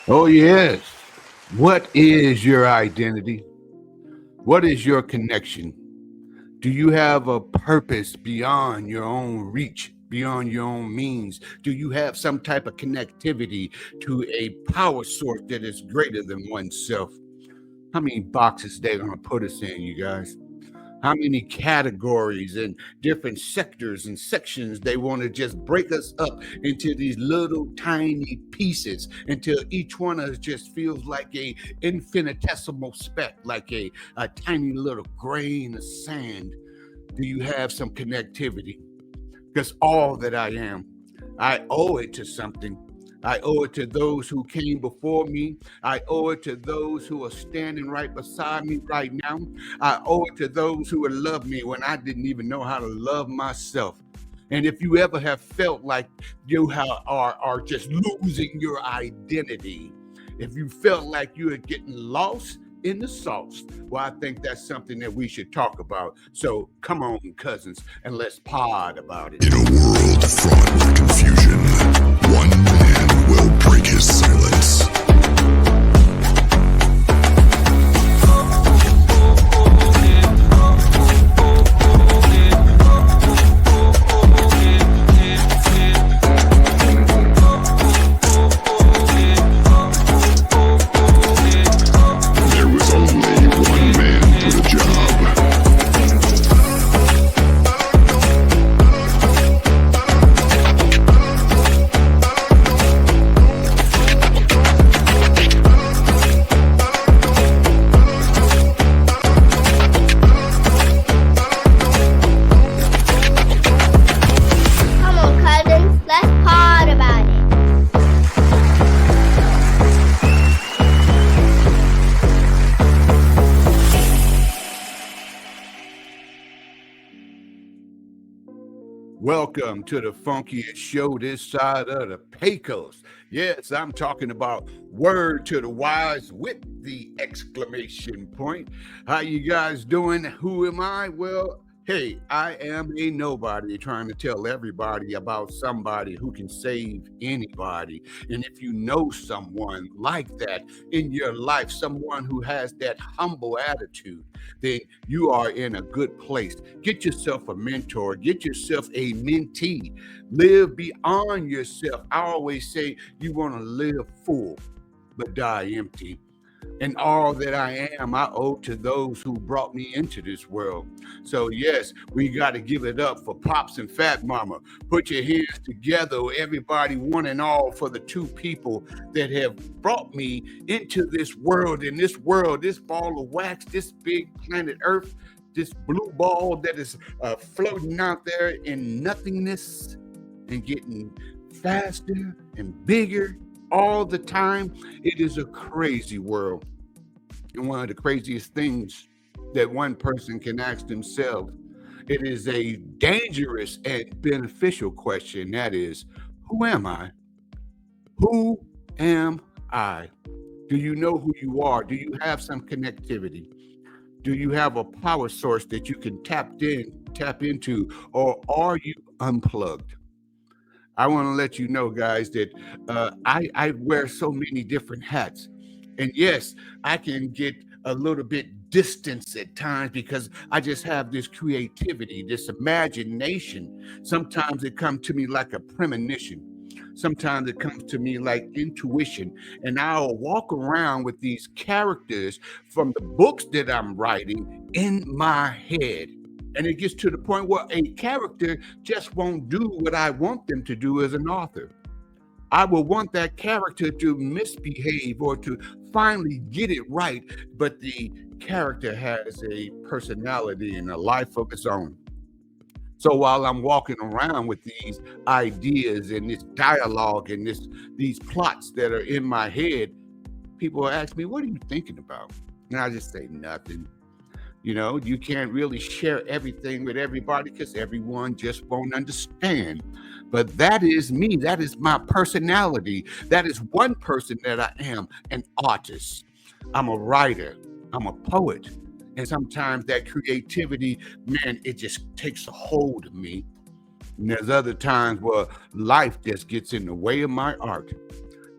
Oh, yes. What is your identity? What is your connection? Do you have a purpose beyond your own reach, beyond your own means? Do you have some type of connectivity to a power source that is greater than oneself? How many boxes they're going to put us in, you guys? How many categories and different sectors and sections they want to just break us up into these little tiny pieces until each one of us just feels like a infinitesimal speck, like a tiny little grain of sand. Do you have some connectivity? Because all that I am, I owe it to something. I owe it to those who came before me. I owe it to those who are standing right beside me right now. I owe it to those who would love me when I didn't even know how to love myself. And if you ever have felt like are just losing your identity, if you felt like you are getting lost in the sauce, well, I think that's something that we should talk about. So come on, cousins, and let's pod about it. In a world fraught with confusion, one man will break his silence. Welcome to the funkiest show this side of the Pecos. Yes, I'm talking about word to the wise with the exclamation point. How you guys doing? Who am I? Well, hey, I am a nobody trying to tell everybody about somebody who can save anybody. And if you know someone like that in your life, someone who has that humble attitude, then you are in a good place. Get yourself a mentor, get yourself a mentee, live beyond yourself. I always say you want to live full, but die empty. And all that I am, I owe to those who brought me into this world. So, yes, we got to give it up for Pops and Fat Mama. Put your hands together, everybody, one and all, for the two people that have brought me into this world. In this world, this ball of wax, this big planet Earth, this blue ball that is floating out there in nothingness and getting faster and bigger all the time. It is a crazy world. And one of the craziest things that one person can ask themselves, it is a dangerous and beneficial question. That is, who am I? Who am I? Do you know who you are? Do you have some connectivity? Do you have a power source that you can tap into, or are you unplugged? I want to let you know, guys, that I wear so many different hats. And yes, I can get a little bit distance at times because I just have this creativity, this imagination. Sometimes it comes to me like a premonition. Sometimes it comes to me like intuition. And I'll walk around with these characters from the books that I'm writing in my head. And it gets to the point where a character just won't do what I want them to do as an author. I will want that character to misbehave or to finally get it right, but the character has a personality and a life of its own. So while I'm walking around with these ideas and this dialogue and these plots that are in my head, people ask me, "What are you thinking about?" And I just say nothing. You can't really share everything with everybody because everyone just won't understand. But that is me. That is my personality. That is one person that I am, an artist. I'm a writer. I'm a poet. And sometimes that creativity, man, it just takes a hold of me. And there's other times where life just gets in the way of my art.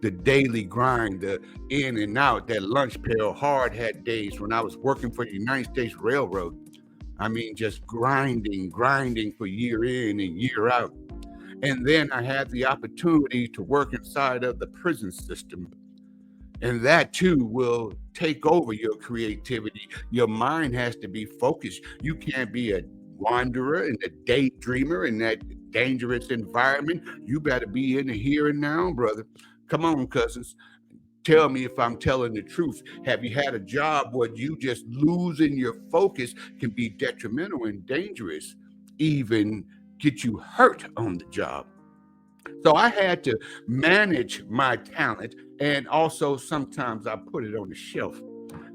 the daily grind, the in and out, that lunch pail hard hat days when I was working for the United States Railroad. I mean, just grinding for year in and year out. And then I had the opportunity to work inside of the prison system. And that too will take over your creativity. Your mind has to be focused. You can't be a wanderer and a daydreamer in that dangerous environment. You better be in the here and now, brother. Come on, cousins. Tell me if I'm telling the truth. Have you had a job where you just losing your focus can be detrimental and dangerous, even get you hurt on the job? So I had to manage my talent, and also sometimes I put it on the shelf.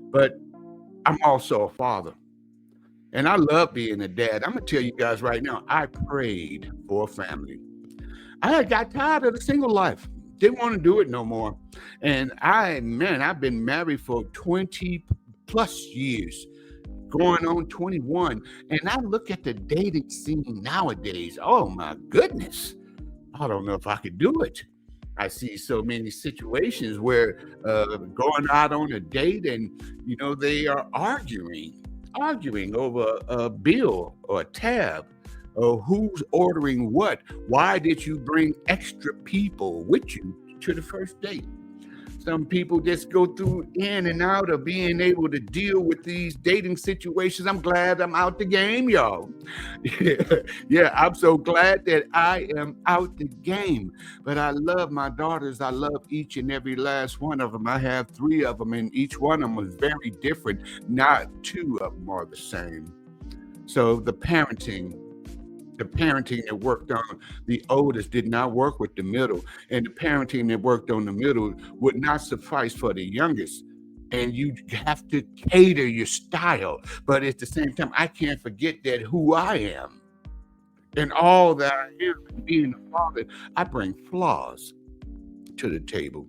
But I'm also a father, and I love being a dad. I'm gonna tell you guys right now, I prayed for a family. I had got tired of the single life. Didn't want to do it no more. And I've been married for 20 plus years, going on 21. And I look at the dating scene nowadays. Oh my goodness. I don't know if I could do it. I see so many situations where going out on a date and, they are arguing over a bill or a tab. Who's ordering what? Why did you bring extra people with you to the first date? Some people just go through in and out of being able to deal with these dating situations. I'm glad I'm out the game, y'all. Yeah, I'm so glad that I am out the game. But I love my daughters. I love each and every last one of them. I have 3 of them, and each one of them is very different. Not 2 of them are the same. So the parenting that worked on the oldest did not work with the middle, and the parenting that worked on the middle would not suffice for the youngest. And you have to cater your style, but at the same time, I can't forget that who I am and all that I am. Being a father, I bring flaws to the table.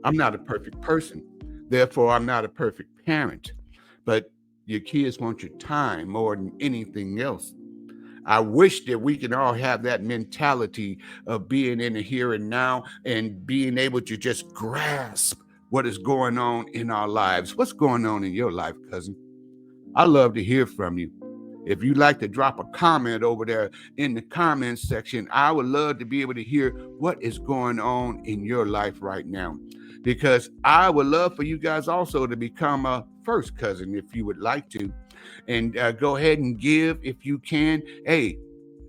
I'm not a perfect person, therefore I'm not a perfect parent, but your kids want your time more than anything else. I wish that we can all have that mentality of being in the here and now and being able to just grasp what is going on in our lives. What's going on in your life, cousin? I love to hear from you. If you'd like to drop a comment over there in the comments section, I would love to be able to hear what is going on in your life right now. Because I would love for you guys also to become a first cousin if you would like to. And go ahead and give if you can. Hey,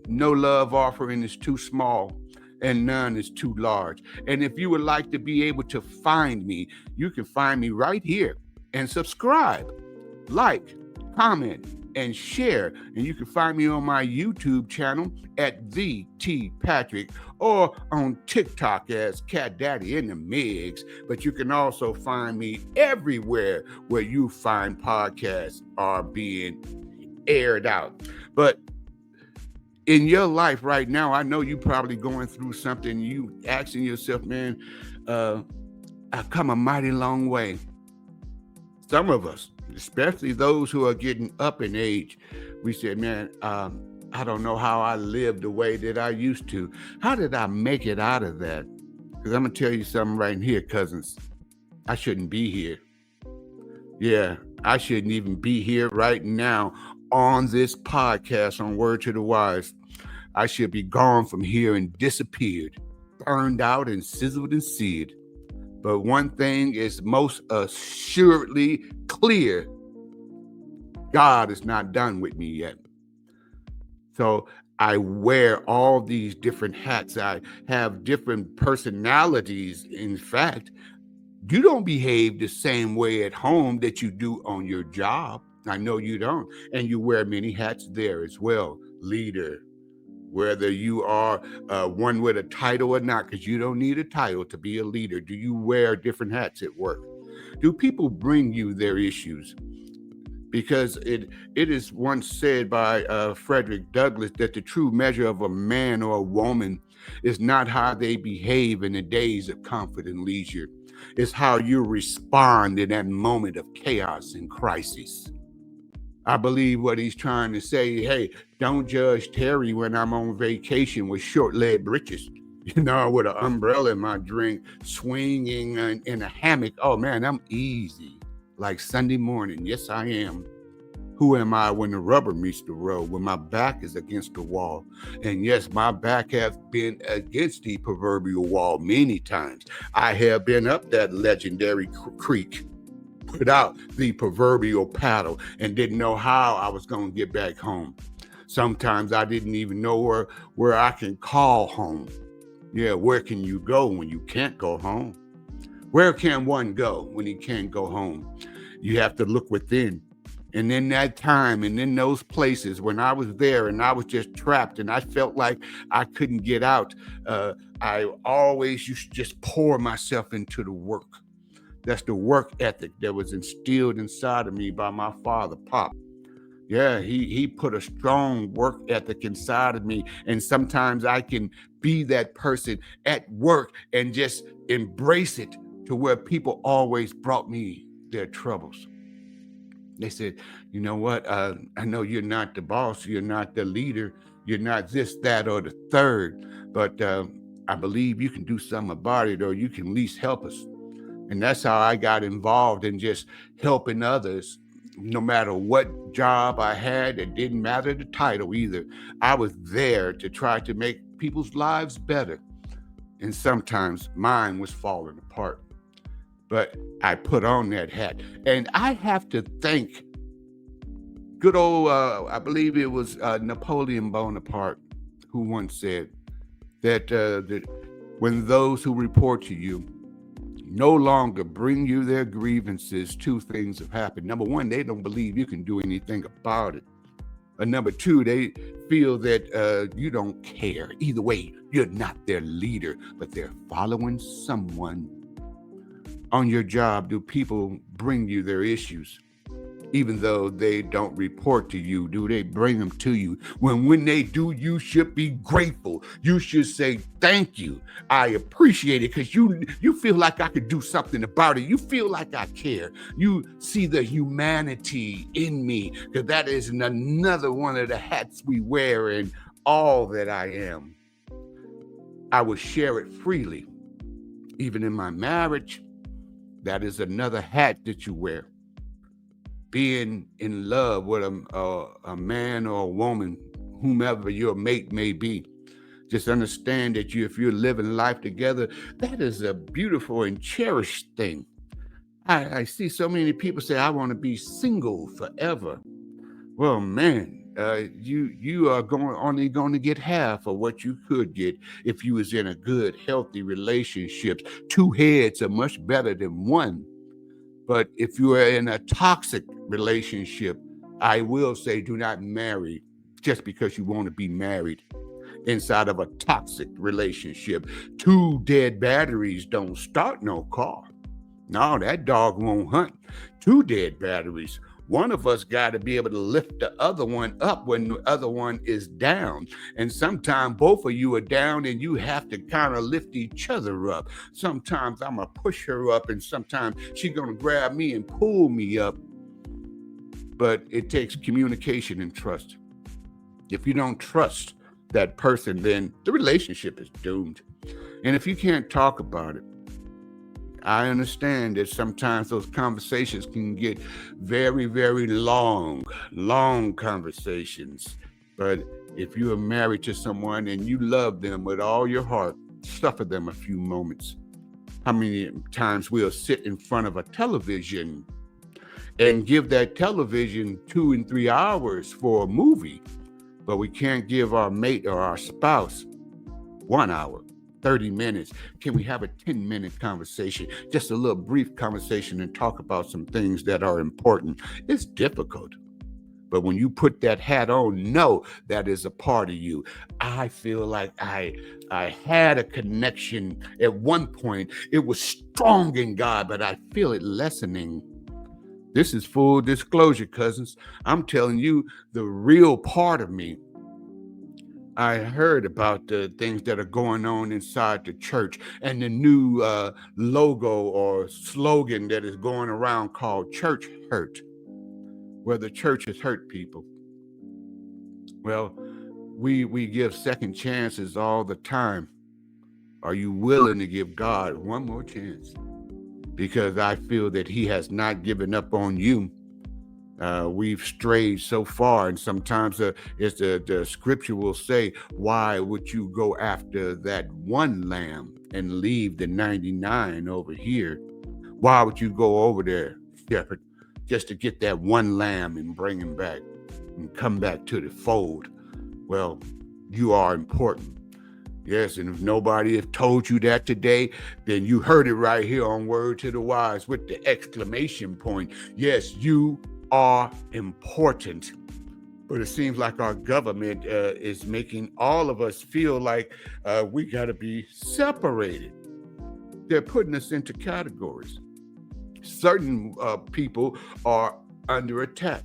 no love offering is too small and none is too large. And if you would like to be able to find me, you can find me right here and subscribe, like, comment, and share. And you can find me on my YouTube channel at The T Patrick, or on TikTok as Cat Daddy in the Migs. But you can also find me everywhere where you find podcasts are being aired out. But in your life right now, I know you're probably going through something. You asking yourself, man, I've come a mighty long way. Some of us, especially those who are getting up in age, we said, man, I don't know how I lived the way that I used to. How did I make it out of that? Because I'm going to tell you something right here, cousins. I shouldn't be here. Yeah, I shouldn't even be here right now on this podcast on Word to the Wise. I should be gone from here and disappeared, burned out and sizzled and seared. But one thing is most assuredly clear. God is not done with me yet. So I wear all these different hats. I have different personalities. In fact, you don't behave the same way at home that you do on your job. I know you don't. And you wear many hats there as well. Leader, whether you are one with a title or not, because you don't need a title to be a leader. Do you wear different hats at work? Do people bring you their issues? Because it is once said by Frederick Douglass that the true measure of a man or a woman is not how they behave in the days of comfort and leisure. It's how you respond in that moment of chaos and crisis. I believe what he's trying to say, hey, don't judge Terry when I'm on vacation with short-legged britches. with an umbrella in my drink, swinging in a hammock. Oh man, I'm easy. Like Sunday morning. Yes, I am. Who am I when the rubber meets the road, when my back is against the wall? And yes, my back has been against the proverbial wall many times. I have been up that legendary creek without the proverbial paddle and didn't know how I was going to get back home. Sometimes I didn't even know where I can call home. Yeah, where can you go when you can't go home? Where can one go when he can't go home? You have to look within. And in that time and in those places when I was there and I was just trapped and I felt like I couldn't get out, I always used to just pour myself into the work. That's the work ethic that was instilled inside of me by my father, Pop. Yeah, he put a strong work ethic inside of me. And sometimes I can be that person at work and just embrace it to where people always brought me their troubles. They said, you know what? I know you're not the boss, you're not the leader, you're not this, that, or the third, but I believe you can do something about it, or you can at least help us. And that's how I got involved in just helping others. No matter what job I had, it didn't matter the title either. I was there to try to make people's lives better. And sometimes mine was falling apart. But I put on that hat. And I have to thank good old, I believe it was Napoleon Bonaparte who once said that when those who report to you no longer bring you their grievances, two things have happened. Number one, they don't believe you can do anything about it. Number two, they feel that you don't care. Either way, you're not their leader, but they're following someone. On your job, do people bring you their issues? Even though they don't report to you, do they bring them to you? When they do, you should be grateful. You should say, thank you. I appreciate it because you feel like I could do something about it. You feel like I care. You see the humanity in me, because that is another one of the hats we wear in all that I am. I will share it freely. Even in my marriage, that is another hat that you wear. Being in love with a man or a woman, whomever your mate may be, just understand that if you're living life together, that is a beautiful and cherished thing. I see so many people say, I want to be single forever. Well, man, you are only going to get half of what you could get if you was in a good, healthy relationship. Two heads are much better than one. But if you are in a toxic relationship, I will say do not marry just because you want to be married inside of a toxic relationship. Two dead batteries don't start no car. No, that dog won't hunt. Two dead batteries. One of us got to be able to lift the other one up when the other one is down. And sometimes both of you are down and you have to kind of lift each other up. Sometimes I'm going to push her up and sometimes she's going to grab me and pull me up. But it takes communication and trust. If you don't trust that person, then the relationship is doomed. And if you can't talk about it, I understand that sometimes those conversations can get very, very long conversations. But if you are married to someone and you love them with all your heart, suffer them a few moments. How many times we'll sit in front of a television and give that television 2 and 3 hours for a movie, but we can't give our mate or our spouse 1 hour. 30 minutes. Can we have a 10-minute conversation? Just a little brief conversation and talk about some things that are important. It's difficult. But when you put that hat on, know that is a part of you. I feel like I had a connection at one point. It was strong in God, but I feel it lessening. This is full disclosure, cousins. I'm telling you the real part of me. I heard about the things that are going on inside the church and the new logo or slogan that is going around called church hurt, where the church has hurt people. Well, we give second chances all the time. Are you willing to give God one more chance? Because I feel that he has not given up on you. We've strayed so far, and sometimes the scripture will say, why would you go after that one lamb and leave the 99 over here? Why would you go over there, shepherd, just to get that one lamb and bring him back and come back to the fold? Well, you are important. Yes, and if nobody has told you that today, then you heard it right here on Word to the Wise with the exclamation point. Yes, you are important. But it seems like our government is making all of us feel like we got to be separated. They're putting us into categories. Certain people are under attack,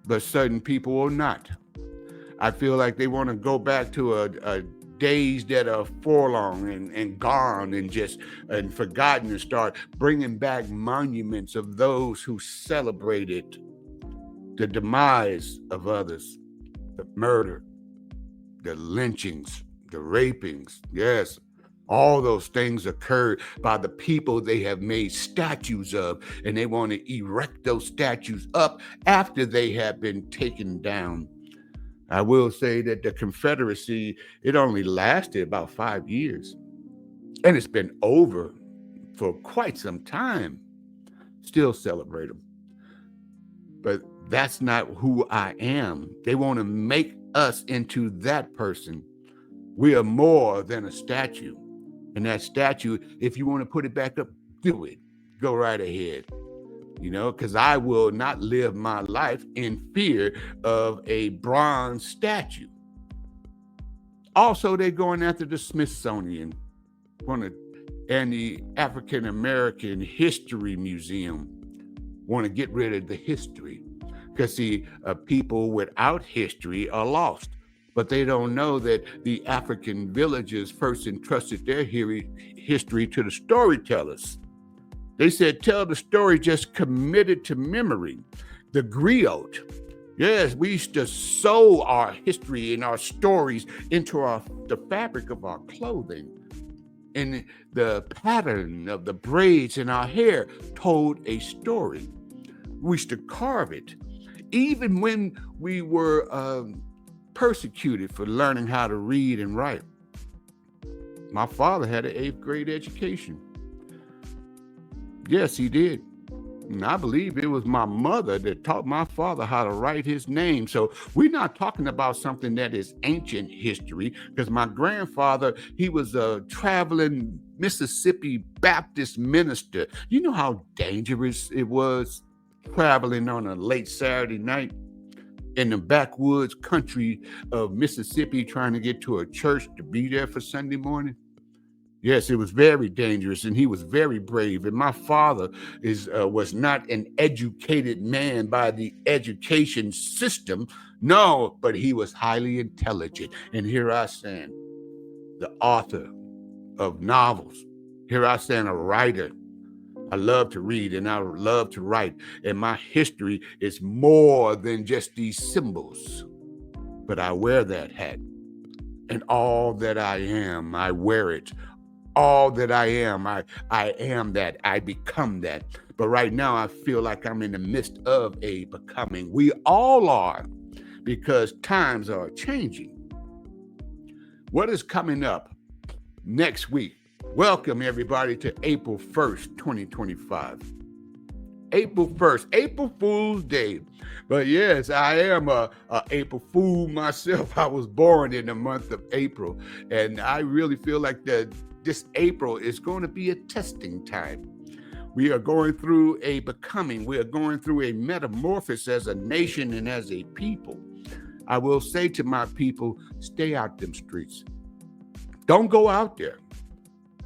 but certain people are not. I feel like they want to go back to a days that are forlorn and gone and forgotten, and start bringing back monuments of those who celebrated the demise of others, the murder, the lynchings, the rapings. Yes, all those things occurred by the people they have made statues of, and they want to erect those statues up after they have been taken down. I will say that the Confederacy, it only lasted about 5 years, and it's been over for quite some time. Still celebrate them. But that's not who I am. They want to make us into that person. We are more than a statue. And that statue, if you want to put it back up, do it. Go right ahead. Because I will not live my life in fear of a bronze statue. Also, they're going after the Smithsonian and the African American History Museum. Want to get rid of the history. Because, see, people without history are lost. But they don't know that the African villagers first entrusted their history to the storytellers. They said, tell the story just committed to memory. The griot. Yes, we used to sew our history and our stories into the fabric of our clothing. And the pattern of the braids in our hair told a story. We used to carve it. Even when we were persecuted for learning how to read and write. My father had an 8th grade education. Yes, he did. And I believe it was my mother that taught my father how to write his name. So we're not talking about something that is ancient history, because my grandfather, he was a traveling Mississippi Baptist minister. You know how dangerous it was traveling on a late Saturday night in the backwoods country of Mississippi, trying to get to a church to be there for Sunday morning? Yes, it was very dangerous, and he was very brave. And my father was not an educated man by the education system, no, but he was highly intelligent. And here I stand, the author of novels. Here I stand, a writer. I love to read and I love to write. And my history is more than just these symbols. But I wear that hat. And all that I am, I wear it. All that I am that. I become that. But right now, I feel like I'm in the midst of a becoming. We all are, because times are changing. What is coming up next week? Welcome, everybody, to April 1st, 2025. April 1st, April Fool's Day. But yes, I am a April Fool myself. I was born in the month of April, and I really feel like this April is going to be a testing time. We are going through a becoming. We are going through a metamorphosis as a nation and as a people. I will say to my people, stay out them streets. Don't go out there.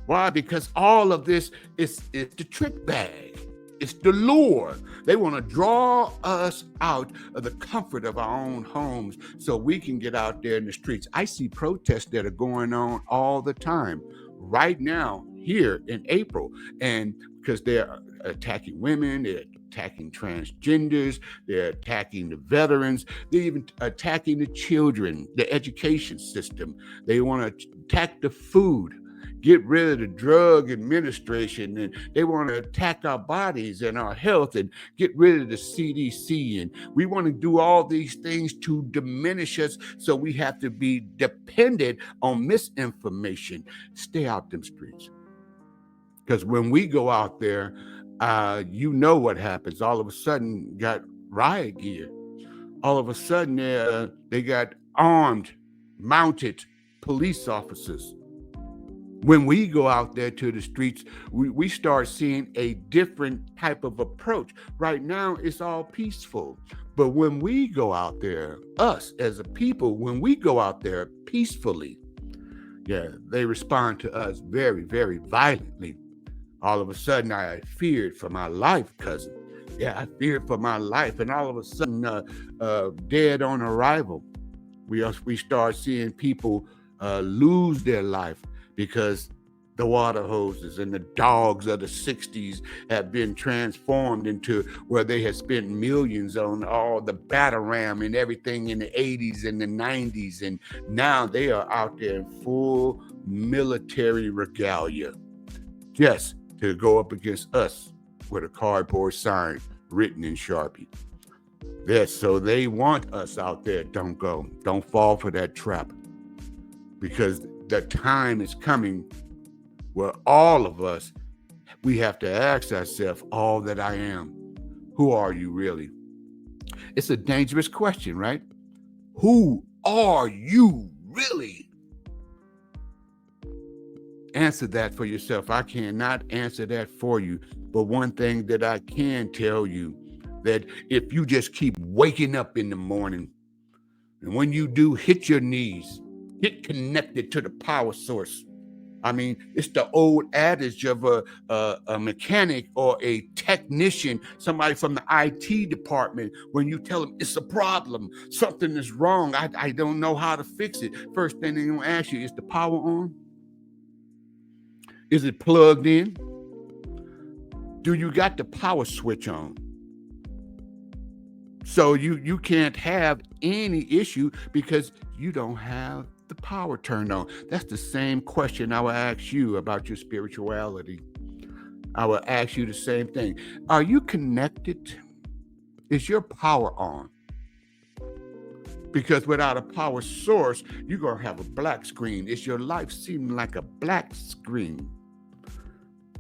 Why? Because all of this is the trick bag. It's the lure. They want to draw us out of the comfort of our own homes so we can get out there in the streets. I see protests that are going on all the time. Right now, here in April. And because they're attacking women, they're attacking transgenders, they're attacking the veterans, they're even attacking the children, the education system. They want to attack the food, get rid of the drug administration, and they want to attack our bodies and our health and get rid of the CDC. And we want to do all these things to diminish us, so we have to be dependent on misinformation. Stay out them streets. Because when we go out there, you know what happens. All of a sudden, got riot gear. All of a sudden, they got armed, mounted police officers. When we go out there to the streets, we start seeing a different type of approach. Right now, it's all peaceful. But when we go out there, us as a people, when we go out there peacefully, they respond to us very, very violently. All of a sudden, I feared for my life, cousin. Yeah, I feared for my life. And all of a sudden, dead on arrival, we start seeing people lose their life, because the water hoses and the dogs of the 60s have been transformed into where they have spent millions on all the Bataram and everything in the 80s and the 90s. And now they are out there in full military regalia, just to go up against us with a cardboard sign written in Sharpie. Yes, so they want us out there. Don't go. Don't fall for that trap. Because the time is coming where all of us, we have to ask ourselves, all that I am, who are you really? It's a dangerous question, right? Who are you really? Answer that for yourself. I cannot answer that for you. But one thing that I can tell you, that if you just keep waking up in the morning, and when you do, hit your knees, get connected to the power source. I mean, it's the old adage of a mechanic or a technician, somebody from the IT department. When you tell them it's a problem, something is wrong, I don't know how to fix it. First thing they're going to ask you, is the power on? Is it plugged in? Do you got the power switch on? So you can't have any issue because you don't have the power turned on. That's the same question I will ask you about your spirituality. I will ask you the same thing. Are you connected? Is your power on? Because without a power source, you're going to have a black screen. Is your life seeming like a black screen?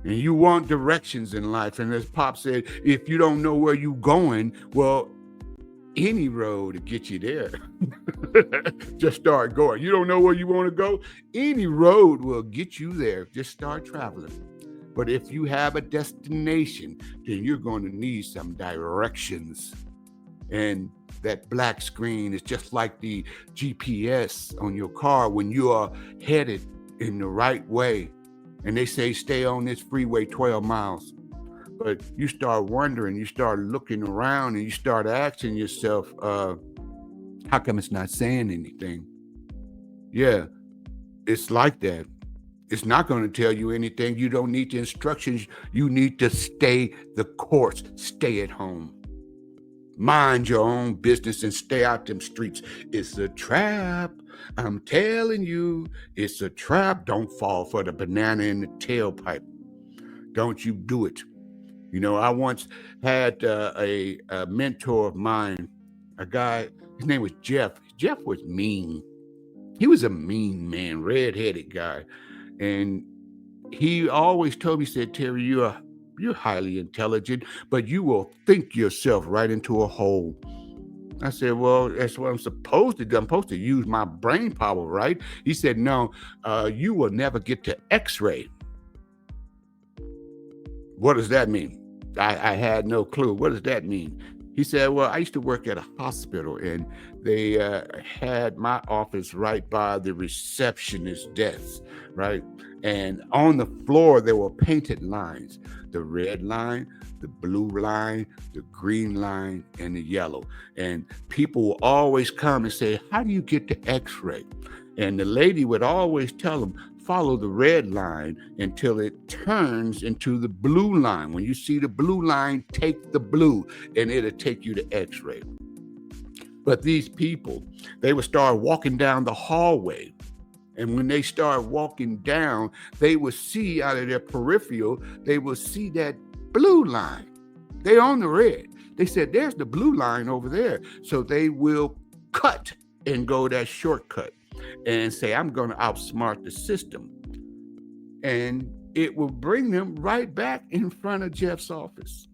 And you want directions in life. And as Pop said, if you don't know where you're going, well, any road to get you there. Just start going. You don't know where you want to go? Any road will get you there. Just start traveling. But if you have a destination, then you're going to need some directions. And that black screen is just like the GPS on your car when you are headed in the right way. And they say, stay on this freeway 12 miles. But you start wondering, you start looking around, and you start asking yourself, how come it's not saying anything? Yeah, it's like that. It's not going to tell you anything. You don't need the instructions. You need to stay the course. Stay at home. Mind your own business and stay out them streets. It's a trap. I'm telling you, it's a trap. Don't fall for the banana in the tailpipe. Don't you do it. You know, I once had a mentor of mine, a guy, his name was Jeff. Jeff was mean. He was a mean man, red-headed guy. And he always told me, he said, Terry, you're highly intelligent, but you will think yourself right into a hole. I said, well, that's what I'm supposed to do. I'm supposed to use my brain power, right? He said, no, you will never get to X-ray. What does that mean? I had no clue. What does that mean? He said, well, I used to work at a hospital, and they had my office right by the receptionist desk, right? And on the floor, there were painted lines, the red line, the blue line, the green line, and the yellow. And people will always come and say, how do you get to X-ray? And the lady would always tell them, follow the red line until it turns into the blue line. When you see the blue line, take the blue, and it'll take you to X-ray. But these people, they would start walking down the hallway. And when they start walking down, they will see out of their peripheral, they will see that blue line. They're on the red. They said, there's the blue line over there. So they will cut and go that shortcut and say, I'm going to outsmart the system. And it will bring them right back in front of Jeff's office.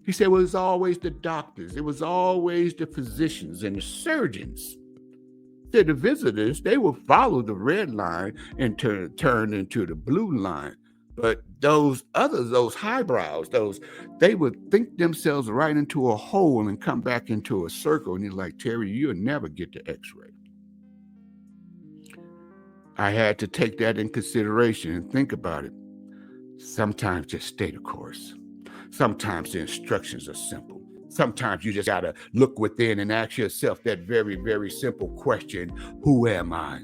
He said, well, it was always the doctors. It was always the physicians and the surgeons. Said the visitors, they will follow the red line and turn into the blue line. But those others, those highbrows, they would think themselves right into a hole and come back into a circle. And he's like, Terry, you'll never get to X-ray. I had to take that in consideration and think about it. Sometimes just stay the course. Sometimes the instructions are simple. Sometimes you just got to look within and ask yourself that very, very simple question, who am I?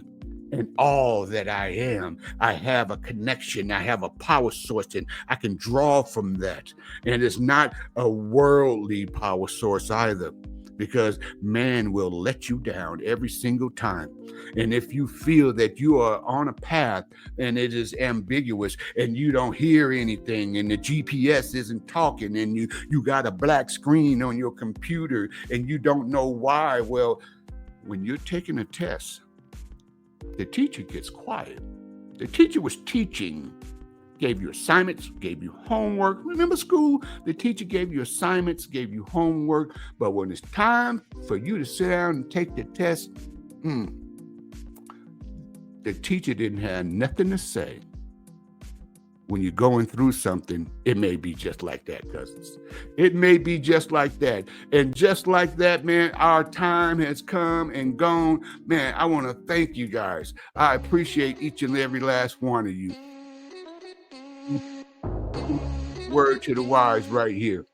And all that I am, I have a connection, I have a power source, and I can draw from that. And it's not a worldly power source either, because man will let you down every single time. And if you feel that you are on a path and it is ambiguous and you don't hear anything and the GPS isn't talking and you got a black screen on your computer and you don't know why, well, when you're taking a test, the teacher gets quiet. The teacher was teaching, gave you assignments, gave you homework. Remember school? The teacher gave you assignments, gave you homework. But when it's time for you to sit down and take the test, the teacher didn't have nothing to say. When you're going through something, it may be just like that, cousins. It may be just like that. And just like that, man, our time has come and gone. Man, I want to thank you guys. I appreciate each and every last one of you. Word to the wise right here.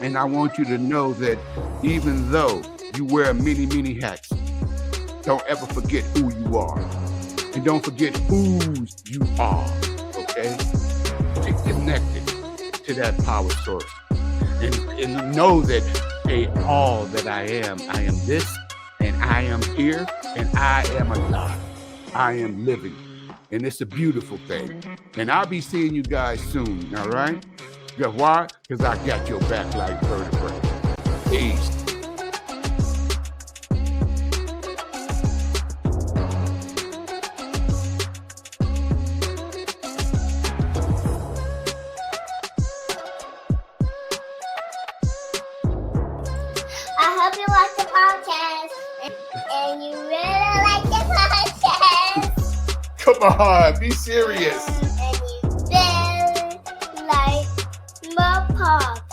And I want you to know that even though you wear many, many hats, don't ever forget who you are. And don't forget whose you are, okay? Stay connected to that power source. And know that, hey, all that I am this, and I am here, and I am alive. I am living. And it's a beautiful thing. And I'll be seeing you guys soon, all right? Because why? Because I got your back like vertebrae. Peace. I hope you like the podcast and you really like the podcast. Come on, be serious. And you better like my podcast.